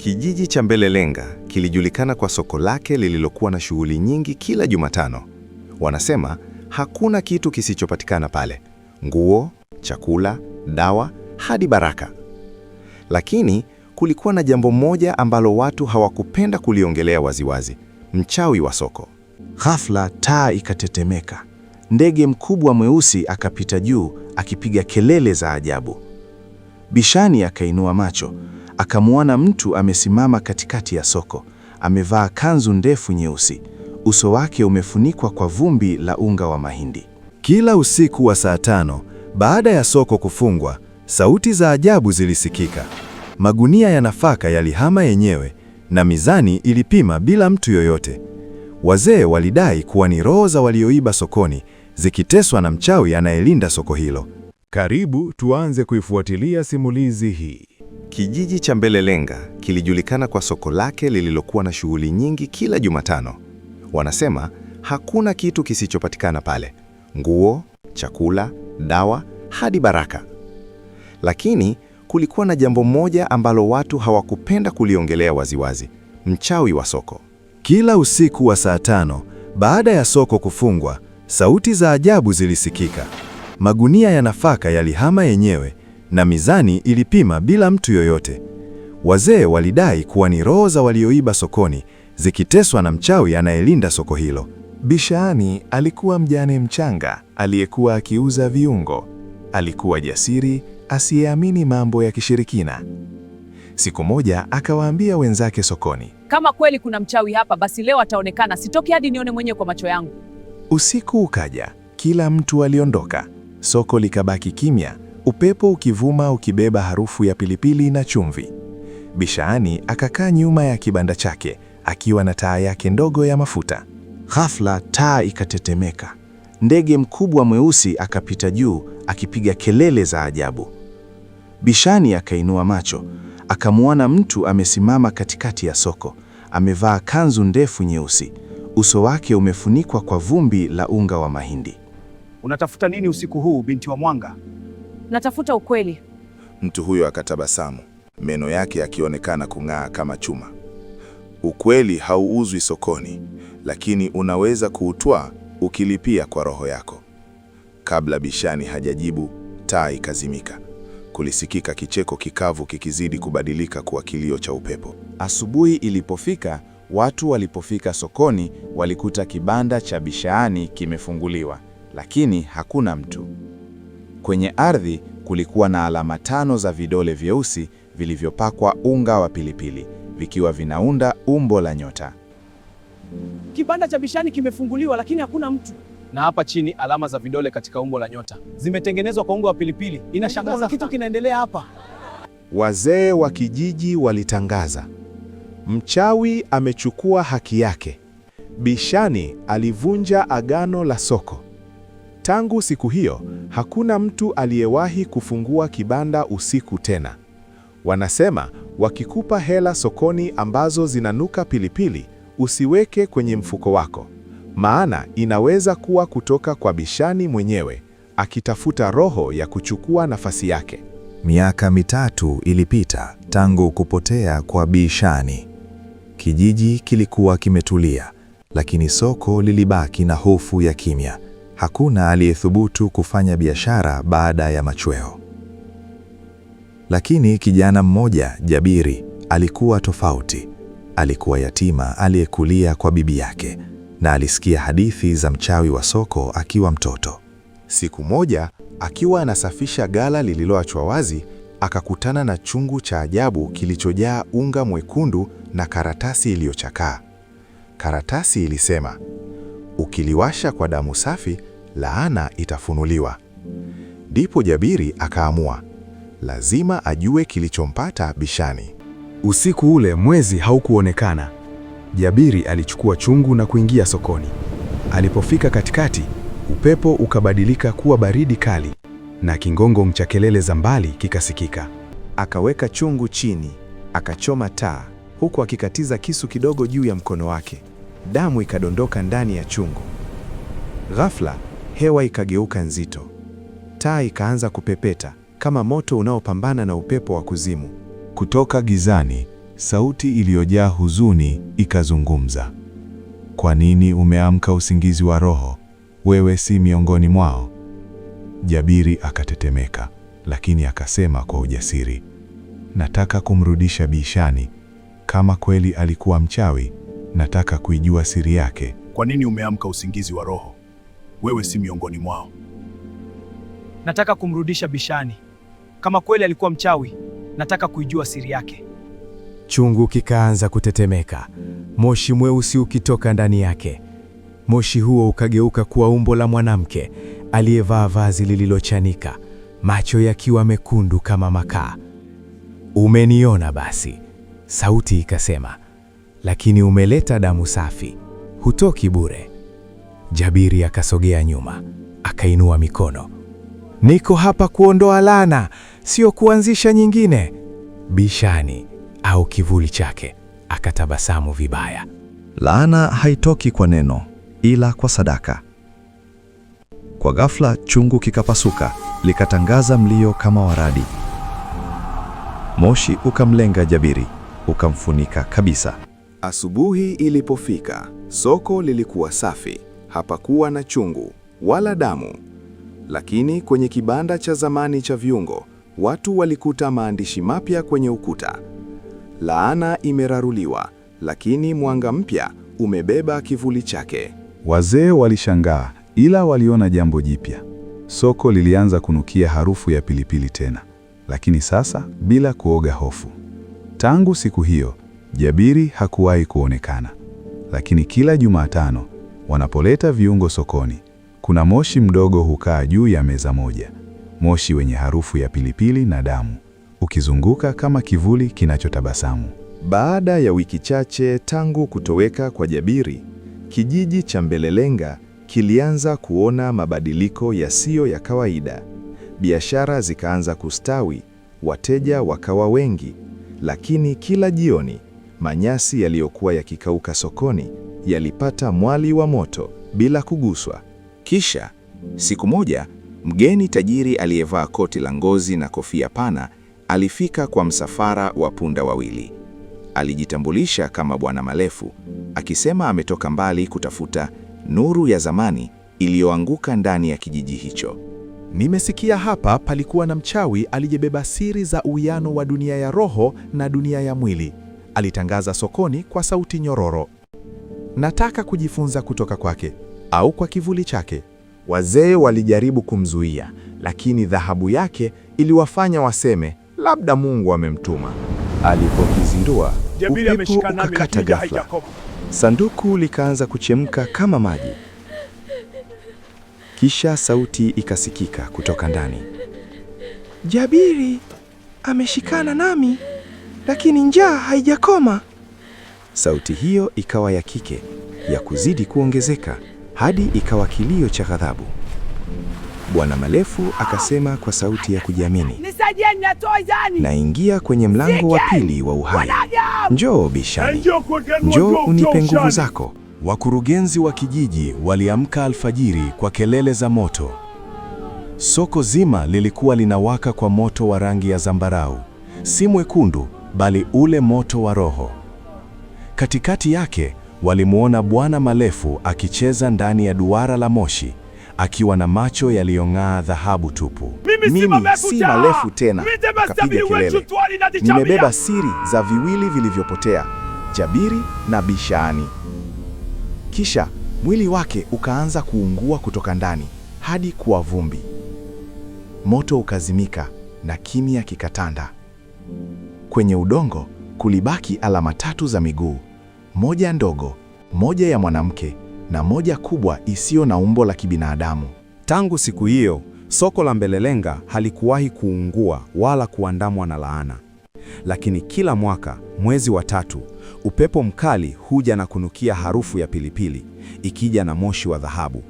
Kijiji cha Mbelelenga kilijulikana kwa soko lake lililokuwa na shughuli nyingi kila Jumatano. Wanasema hakuna kitu kisichopatikana pale: nguo, chakula, dawa, hadi baraka. Lakini kulikuwa na jambo moja ambalo watu hawakupenda kuliongelea waziwazi: mchawi wa soko. Ghafla taa ikatetemeka. Ndege mkubwa mweusi akapita juu akipiga kelele za ajabu. Bishani akainua macho, akamwona mtu amesimama katikati ya soko. Amevaa kanzu ndefu nyeusi, uso wake umefunikwa kwa vumbi la unga wa mahindi. Kila usiku wa saa 5 baada ya soko kufungwa, sauti za ajabu zilisikika. Magunia ya nafaka yalihama yenyewe na mizani ilipima bila mtu yoyote. Wazee walidai kuwa ni roho za walioiba sokoni zikiteswa na mchawi anayelinda soko hilo. Karibu tuanze kuifuatilia simulizi hii. Kijiji cha Mbelelenga kilijulikana kwa soko lake lililokuwa na shughuli nyingi kila Jumatano. Wanasema hakuna kitu kisichopatikana pale: nguo, chakula, dawa, hadi baraka. Lakini kulikuwa na jambo moja ambalo watu hawakupenda kuliongelea waziwazi: mchawi wa soko. Kila usiku wa saa 5 baada ya soko kufungwa, sauti za ajabu zilisikika. Magunia ya nafaka yalihama yenyewe na mizani ilipima bila mtu yoyote. Wazee walidai kuwa ni roho za walioiba sokoni zikiteswa na mchawi anayelinda soko hilo. Bishani alikuwa mjane mchanga aliyekuwa akiuza viungo. Alikuwa jasiri, asiyeamini mambo ya kishirikina. Siku moja akawaambia wenzake sokoni, kama kweli kuna mchawi hapa, basi leo ataonekana, sitoki hadi nione mwenyewe kwa macho yangu. Usiku ukaja, kila mtu aliondoka. Soko likabaki kimya, upepo ukivuma ukibeba harufu ya pilipili na chumvi. Bishani akakaa nyuma ya kibanda chake akiwa na taa yake ndogo ya mafuta. Ghafla taa ikatetemeka. Ndege mkubwa mweusi akapita juu akipiga kelele za ajabu. Bishani akainua macho, akamwona mtu amesimama katikati ya soko. Amevaa kanzu ndefu nyeusi, uso wake umefunikwa kwa vumbi la unga wa mahindi. Unatafuta nini usiku huu, binti wa mwanga? Natafuta ukweli. Mtu huyo akatabasamu, meno yake yakionekana kung'aa kama chuma. Ukweli hauuzwi sokoni, lakini unaweza kuutwaa ukilipia kwa roho yako. Kabla Bishani hajajibu, taa ikazimika. Kulisikika kicheko kikavu kikizidi kubadilika kuwa kilio cha upepo. Asubuhi ilipofika, watu walipofika sokoni walikuta kibanda cha Bishani kimefunguliwa, lakini hakuna mtu. Kwenye ardhi kulikuwa na alama 5 za vidole vyeusi vilivyopakwa unga wa pilipili, vikiwa vinaunda umbo la nyota. Kibanda cha Bishani kimefunguliwa, lakini hakuna mtu. Na hapa chini alama za vidole katika umbo la nyota zimetengenezwa kwa unga wa pilipili. Inashangaza, kitu kinaendelea hapa. Wazee wa kijiji walitangaza, mchawi amechukua haki yake. Bishani alivunja agano la soko. Tangu siku hiyo, hakuna mtu aliyewahi kufungua kibanda usiku tena. Wanasema wakikupa hela sokoni ambazo zinanuka pilipili, usiweke kwenye mfuko wako, maana inaweza kuwa kutoka kwa Bishani mwenyewe, akitafuta roho ya kuchukua nafasi yake. Miaka 3 ilipita tangu kupotea kwa Bishani. Kijiji kilikuwa kimetulia, lakini soko lilibaki na hofu ya kimya. Hakuna aliyethubutu kufanya biashara baada ya machweo. Lakini kijana mmoja, Jabiri, alikuwa tofauti. Alikuwa yatima aliyekulia kwa bibi yake, na alisikia hadithi za mchawi wa soko akiwa mtoto. Siku moja, akiwa anasafisha ghala lililoachwa wazi, akakutana na chungu cha ajabu kilichojaa unga mwekundu na karatasi iliyochakaa. Karatasi ilisema, ukiliwasha kwa damu safi, laana itafunuliwa. Ndipo Jabiri akaamua, lazima ajue kilichompata Bishani. Usiku ule mwezi haukuonekana. Jabiri alichukua chungu na kuingia sokoni. Alipofika katikati, upepo ukabadilika kuwa baridi kali na kingongo cha kelele za mbali kikasikika. Akaweka chungu chini, akachoma taa, huku akikatiza kisu kidogo juu ya mkono wake. Damu ikadondoka ndani ya chungu. Ghafla, hewa ikageuka nzito. Taa ikaanza kupepeta kama moto unaopambana na upepo wa kuzimu. Kutoka gizani, sauti iliyojaa huzuni ikazungumza. Kwa nini umeamka usingizi wa roho? Wewe si miongoni mwao. Jabiri akatetemeka, lakini akasema kwa ujasiri, nataka kumrudisha Bishani. Kama kweli alikuwa mchawi, nataka kuijua siri yake. Kwa nini umeamka usingizi wa roho? Wewe si miongoni mwao. Nataka kumrudisha Bishani. Kama kweli alikuwa mchawi, nataka kuijua siri yake. Chungu kikaanza kutetemeka, moshi mweusi ukitoka ndani yake. Moshi huo ukageuka kuwa umbo la mwanamke aliyevaa vazi lililochanika, macho yakiwa mekundu kama makaa. Umeniona basi, sauti ikasema, lakini umeleta damu safi, hutoki bure. Jabiri akasogea nyuma, akainua mikono. Niko hapa kuondoa laana, sio kuanzisha nyingine. Bishani au kivuli chake akatabasamu vibaya. Laana haitoki kwa neno, ila kwa sadaka. Kwa ghafla chungu kikapasuka, likatangaza mlio kama wa radi. Moshi ukamlenga Jabiri, ukamfunika kabisa. Asubuhi ilipofika, soko lilikuwa safi. Hapakuwa na chungu wala damu. Lakini kwenye kibanda cha zamani cha viungo, watu walikuta maandishi mapya kwenye ukuta. Laana imeraruliwa, lakini mwanga mpya umebeba kivuli chake. Wazee walishangaa, ila waliona jambo jipya. Soko lilianza kunukia harufu ya pilipili tena, lakini sasa bila kuoga hofu. Tangu siku hiyo, Jabiri hakuwahi kuonekana. Lakini kila Jumatano, wanapoleta viungo sokoni, kuna moshi mdogo hukaa juu ya meza moja. Moshi wenye harufu ya pilipili na damu, ukizunguka kama kivuli kinachotabasamu. Baada ya wiki chache tangu kutoweka kwa Jabiri, kijiji cha Mbelelenga kilianza kuona mabadiliko yasiyo ya kawaida. Biashara zikaanza kustawi, wateja wakawa wengi, lakini kila jioni manyasi yaliyokuwa yakikauka sokoni yalipata mwali wa moto bila kuguswa. Kisha siku moja, mgeni tajiri aliyevaa koti la ngozi na kofia pana alifika kwa msafara wa punda wawili. Alijitambulisha kama Bwana Malefu, akisema ametoka mbali kutafuta nuru ya zamani iliyoanguka ndani ya kijiji hicho. Nimesikia hapa palikuwa na mchawi aliyebeba siri za uwiano wa dunia ya roho na dunia ya mwili. Alitangaza sokoni kwa sauti nyororo. Nataka kujifunza kutoka kwake au kwa kivuli chake. Wazee walijaribu kumzuia, lakini dhahabu yake iliwafanya waseme, labda Mungu amemtuma. Alipokizindua, upepo ukakata ghafla. Sanduku likaanza kuchemka kama maji. Kisha sauti ikasikika kutoka ndani. Jabiri ameshikana nami, lakini njaa haijakoma. Sauti hiyo ikawa ya kike, ya kuzidi kuongezeka, hadi ikawa kilio cha ghadhabu. Bwana Malefu akasema kwa sauti ya kujiamini, naingia kwenye mlango wa pili wa uhai. Njoo Bishani, njoo unipe nguvu zako. Wakurugenzi wa kijiji waliamka alfajiri kwa kelele za moto. Soko zima lilikuwa linawaka kwa moto wa rangi ya zambarau, si mwekundu, bali ule moto wa roho. Katikati yake walimuona Bwana Malefu akicheza ndani ya duara la moshi, akiwa na macho yaliyong'aa dhahabu tupu. Mimi si Malefu tena, akapiga kelele. Nimebeba siri za viwili vilivyopotea, Jabiri na Bishani. Kisha mwili wake ukaanza kuungua kutoka ndani hadi kuwa vumbi. Moto ukazimika na kimya kikatanda. Kwenye udongo kulibaki alama 3 za miguu, moja ndogo, moja ya mwanamke na moja kubwa isiyo na umbo la kibinadamu. Tangu siku hiyo, soko la Mbelelenga halikuwahi kuungua wala kuandamwa na laana. Lakini kila mwaka, mwezi wa 3, upepo mkali huja na kunukia harufu ya pilipili, ikija na moshi wa dhahabu.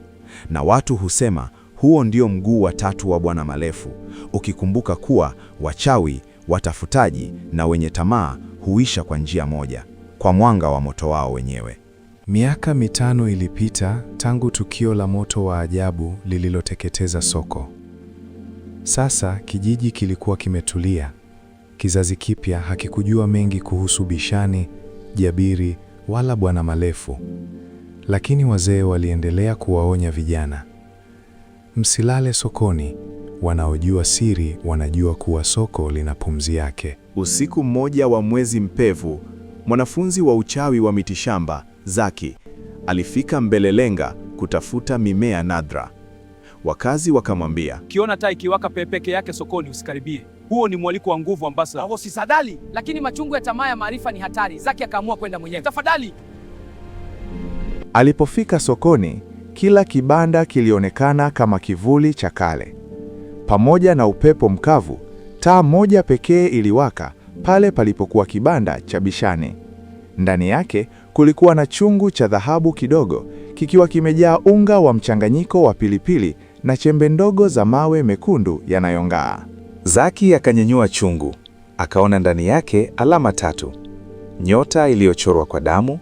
Na watu husema huo ndio mguu wa 3 wa Bwana Malefu, ukikumbuka kuwa wachawi, watafutaji na wenye tamaa huisha kwa njia moja, kwa mwanga wa moto wao wenyewe. Miaka 5 ilipita tangu tukio la moto wa ajabu lililoteketeza soko. Sasa kijiji kilikuwa kimetulia. Kizazi kipya hakikujua mengi kuhusu Bishani, Jabiri wala Bwana Malefu. Lakini wazee waliendelea kuwaonya vijana. Msilale sokoni, wanaojua siri wanajua kuwa soko lina pumzi yake. Usiku mmoja wa mwezi mpevu, mwanafunzi wa uchawi wa mitishamba, Zaki, alifika Mbelelenga kutafuta mimea nadra. Wakazi wakamwambia, Kiona taa ikiwaka peke yake sokoni usikaribie. Huo ni mwaliko wa nguvu ambasa. Si sadali. Lakini machungu ya tamaa ya maarifa ni hatari. Zaki akaamua kwenda mwenyewe. Tafadhali. Alipofika sokoni, kila kibanda kilionekana kama kivuli cha kale. Pamoja na upepo mkavu, taa moja pekee iliwaka pale palipokuwa kibanda cha Bishani. Ndani yake kulikuwa na chungu cha dhahabu kidogo, kikiwa kimejaa unga wa mchanganyiko wa pilipili na chembe ndogo za mawe mekundu yanayong'aa. Zaki akanyanyua chungu, akaona ndani yake alama 3: nyota iliyochorwa kwa damu,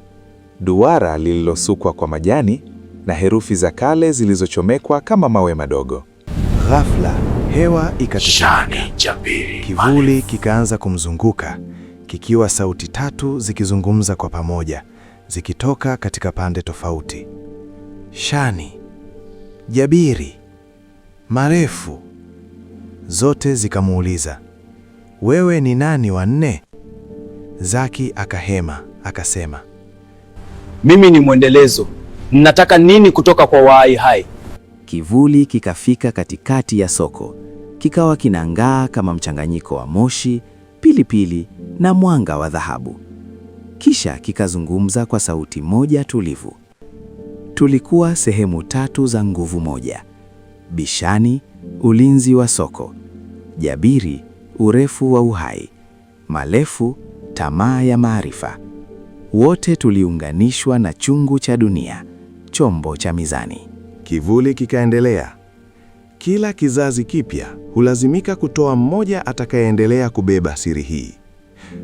duara lililosukwa kwa majani na herufi za kale zilizochomekwa kama mawe madogo. Ghafla hewa ikatetemeka, kivuli kikaanza kumzunguka, kikiwa sauti 3 zikizungumza kwa pamoja, zikitoka katika pande tofauti. Shani, Jabiri, Malefu. Zote zikamuuliza, wewe ni nani wa 4? Zaki akahema, akasema, Mimi ni mwendelezo. Mnataka nini kutoka kwa Wahai Hai? Kivuli kikafika katikati ya soko, kikawa kinang'aa kama mchanganyiko wa moshi, pilipili na mwanga wa dhahabu. Kisha kikazungumza kwa sauti moja tulivu. Tulikuwa sehemu 3 za nguvu moja: Bishani, ulinzi wa soko; Jabiri, urefu wa uhai; Malefu, tamaa ya maarifa. Wote tuliunganishwa na chungu cha dunia, chombo cha mizani. Kivuli kikaendelea. Kila kizazi kipya hulazimika kutoa mmoja atakayeendelea kubeba siri hii.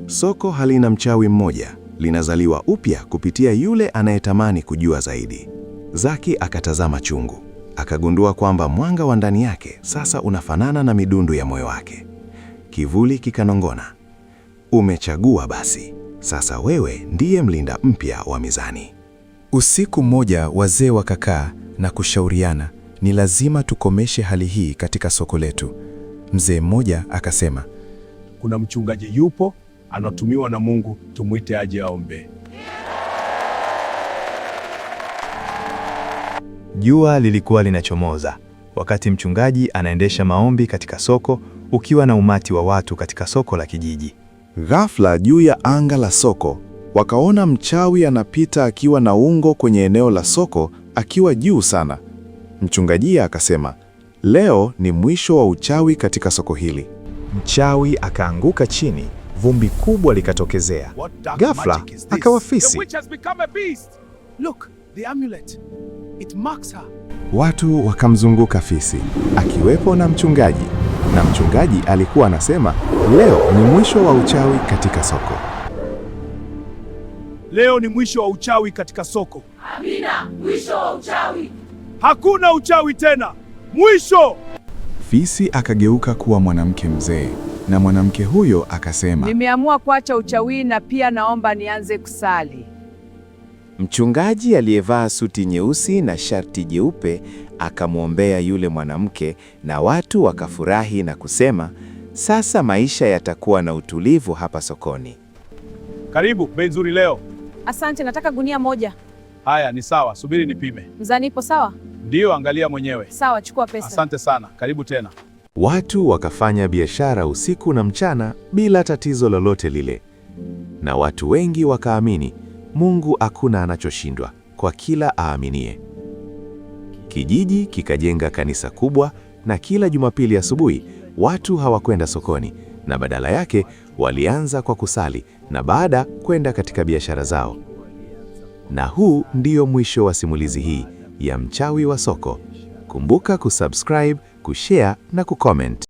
Soko halina mchawi mmoja, linazaliwa upya kupitia yule anayetamani kujua zaidi. Zaki akatazama chungu, akagundua kwamba mwanga wa ndani yake sasa unafanana na midundu ya moyo wake. Kivuli kikanong'ona, umechagua basi, sasa wewe ndiye mlinda mpya wa mizani. Usiku mmoja wazee wakakaa na kushauriana, ni lazima tukomeshe hali hii katika soko letu. Mzee mmoja akasema, kuna mchungaji yupo, anatumiwa na Mungu, tumwite aje aombe. Jua lilikuwa linachomoza wakati mchungaji anaendesha maombi katika soko, ukiwa na umati wa watu katika soko la kijiji. Ghafla juu ya anga la soko, wakaona mchawi anapita akiwa na ungo kwenye eneo la soko, akiwa juu sana. Mchungaji akasema, leo ni mwisho wa uchawi katika soko hili. Mchawi akaanguka chini, vumbi kubwa likatokezea. Ghafla akawa fisi. Look, the amulet. It marks her. Watu wakamzunguka fisi, akiwepo na mchungaji. Na mchungaji alikuwa anasema, leo ni mwisho wa uchawi katika soko. Leo ni mwisho wa uchawi katika soko. Amina, mwisho wa uchawi. Hakuna uchawi tena. Mwisho! Fisi akageuka kuwa mwanamke mzee, na mwanamke huyo akasema, Nimeamua kuacha uchawi na pia naomba nianze kusali. Mchungaji aliyevaa suti nyeusi na shati jeupe akamwombea yule mwanamke, na watu wakafurahi na kusema, sasa maisha yatakuwa na utulivu hapa sokoni. Karibu, bei nzuri leo. Asante, nataka gunia moja. Haya, ni sawa, subiri nipime. Mzani ipo sawa? Ndiyo, angalia mwenyewe. Sawa, chukua pesa. Asante sana, karibu tena. Watu wakafanya biashara usiku na mchana bila tatizo lolote lile. Na watu wengi wakaamini, Mungu hakuna anachoshindwa kwa kila aaminie. Kijiji kikajenga kanisa kubwa, na kila Jumapili asubuhi watu hawakwenda sokoni, na badala yake walianza kwa kusali na baada kwenda katika biashara zao. Na huu ndio mwisho wa simulizi hii ya mchawi wa soko. Kumbuka kusubscribe, kushare na kucomment.